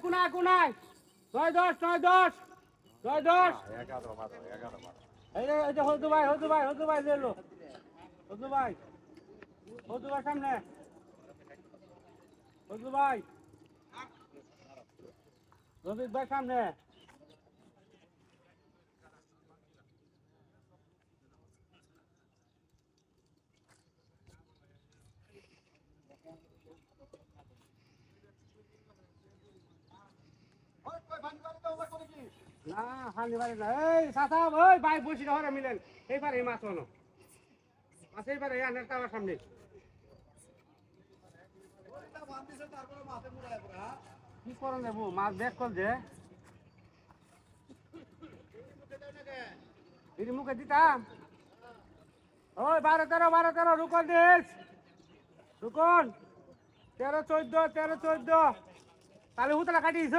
কোনায় কোনায় 9-10 9-10 9-10 এই যে হজু ভাই লেলো হজু ভাই সামনে হজু ভাই রবিক ভাই সামনে না হানি বাড়ি না এই সাথা ওই ভাই বসি হরে মিলেন এইবার এই মাছ হলো মাছ এইবার এই আনের টাওয়ার সামনে কি করো নেবো মাছ ব্যাক কর যে এর মুখে দিতাম ওই 12-13 রুকন দিস রুকন 13-14 তাহলে হুতলা কাটিস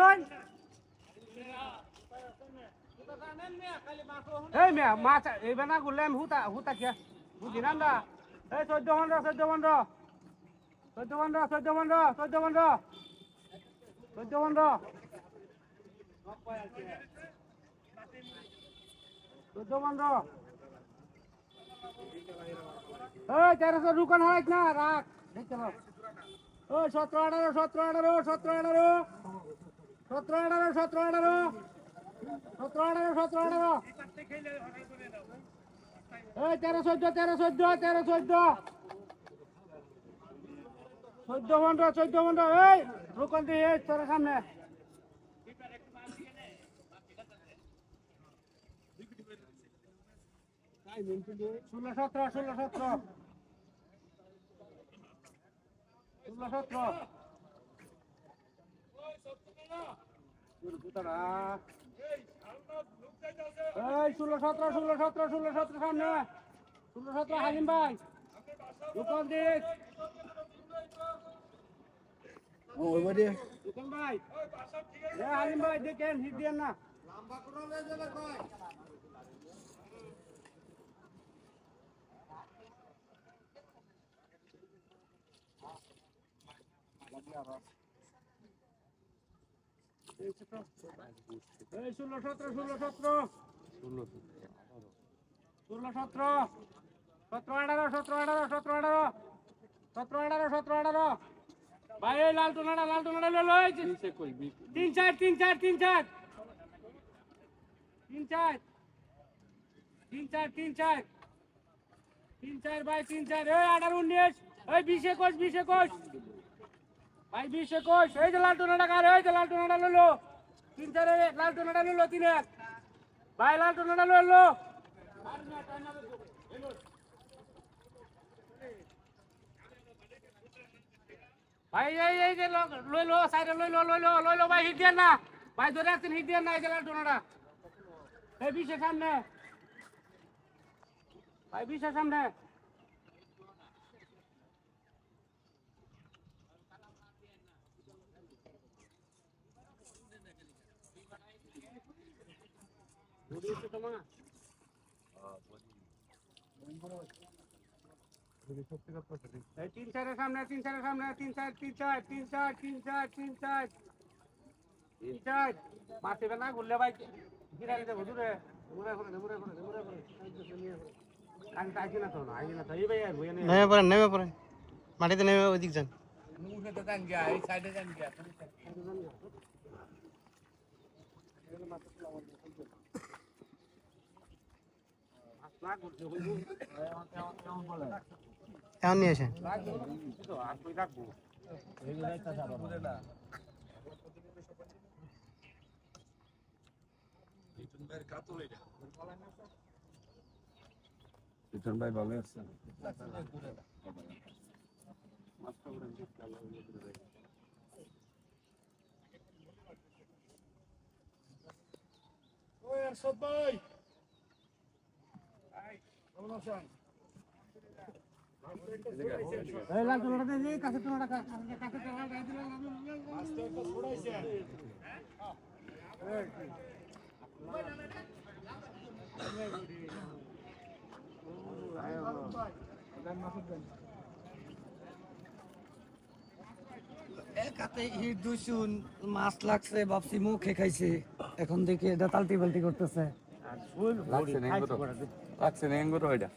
এই মেয়া মাছ এইবার না গুললে আমি হুতা কে বুঝি না আমরা এই 14-15 এই 1300 রুকন হয় না রাখ দেখতে পাও ওই 17-18 এই 13-14 এই রুকন দি এই তোর সামনে 16-17 সামনে 16-17 হালিম ভাই রুকন দিস রুকন ভাই হালিম ভাই দেখেন হিট দেন না লম্বা কোন লেজে কয় এই 16-17 ভাই এই লাল টুনাটা লো 3-4 ভাই 3-4 এই 18-19 এই 20-21 ভাই 20-21 এই যে লাল টুনাটা কার এই যে লাল টুনাটা লো 3-4 লাল টুনাটা লো 3-1 ভাই লাল টুনাটা লো ভাই এই যে লইলো সাইডে লইলো ভাই হিট দেন না ভাই ধরে রাখছেন হিট দেন না এই যে লাল টুনাটা এই 20 সামনে ভাই 20 সামনে তিন চারের সামনে 3-4 মারতে না ঘুরলে ভাই গিরাই দেবো দূরে ঘুরে আইসি না তো এই ভাই নেমে পড়ে মাটিতে নেমে ওইদিক যান এখন নিয়ে আসেন ভাই ভালো আছেন ভাই কেমন আছেন এই লাল টুনাটা দে কাছে টুনাটা কাছে টুনাটা দিলে আজকে তো ছড়াইছে কাতে হিট দুশুন মাছ লাগছে ভাবছি মুখে খাইছে এখন দেখি এটা তালতি বালতি করতেছে লাগছে না এঙ্গুর ওইটা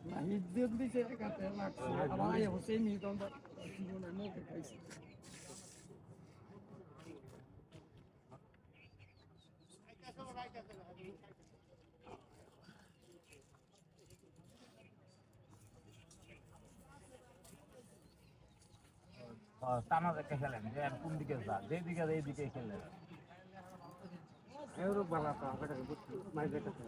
না হিট দিয়ে দিছে কাতে লাগছে আবার আইয়া বসে মিট অন্তর মুখে খাইছে টানা দেখে খেলেন যে আর কোন দিকে যা যেদিকে এই দিকে খেলেন এরকম বালা তো আমাকে মাই দেখতে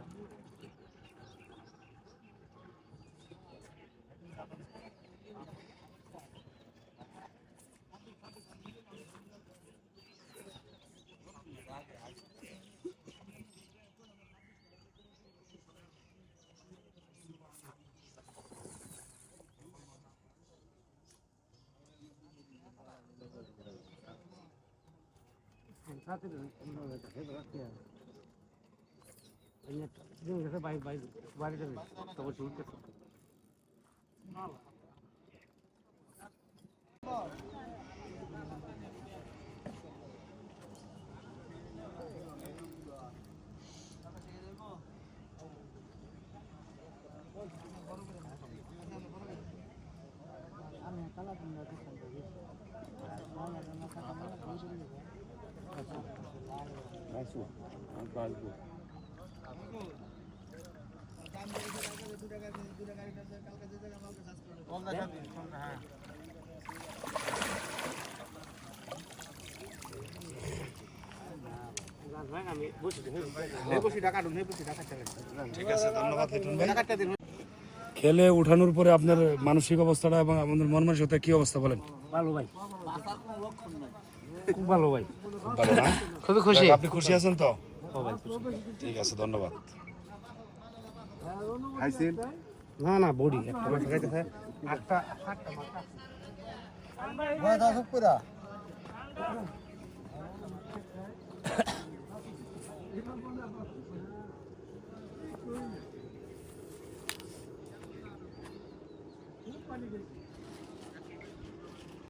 সাথে বাড়িতে তবে চলতে আমি বসি টাকা ঠিক আছে ধন্যবাদ লিটন ভাই খেলে উঠানোর পরে আপনার মানসিক অবস্থাটা এবং আমাদের মন মানসিকতা কি অবস্থা বলেন? ভালো ভাই খুব ভালো ভাই ভালো না? খুবই খুশি আপনি খুশি আছেন তো? ঠিক আছে, ধন্যবাদ। না না বডি একটা মাছ খাইতেছে আটটা মাছ